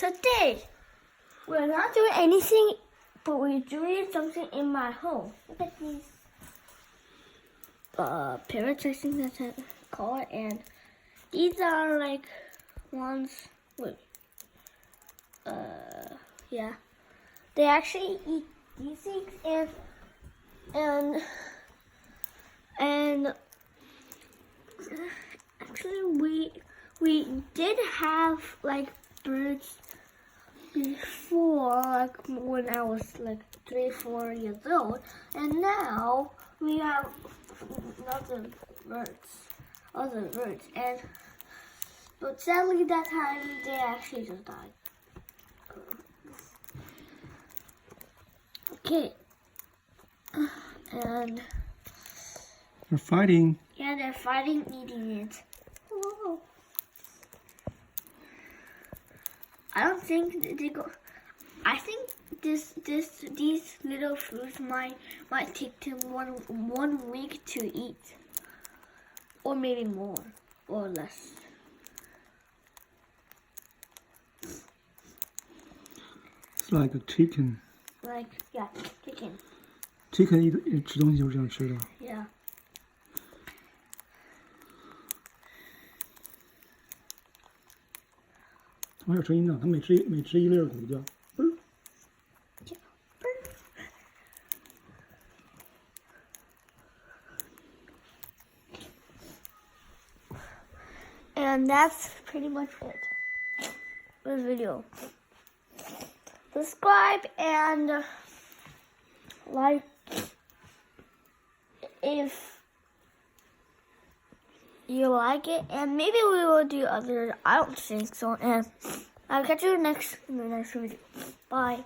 Today, we're not doing anything, but we're doing something in my home. Look at these parrots, I think that's what I call it. And these are like ones, wait, yeah. They actually eat these things and actually we did have like birds before, like when I was like 3-4 years old, and now we have other birds, but sadly that time they actually just died. Okay, and they're fighting. Yeah, they're fighting, eating it. Whoa. I don't think they go. I think these little fruits might take them one week to eat, or maybe more or less. It's like a chicken. Like yeah, chicken. Chicken 吃东西就是这样吃的。Yeah. 它还有声音呢，它每吃一粒骨就叫嘣。And that's pretty much it. This video. Subscribe and like if you like it, and maybe we will do other. I don't think so. And I'll catch you in the next video. Bye.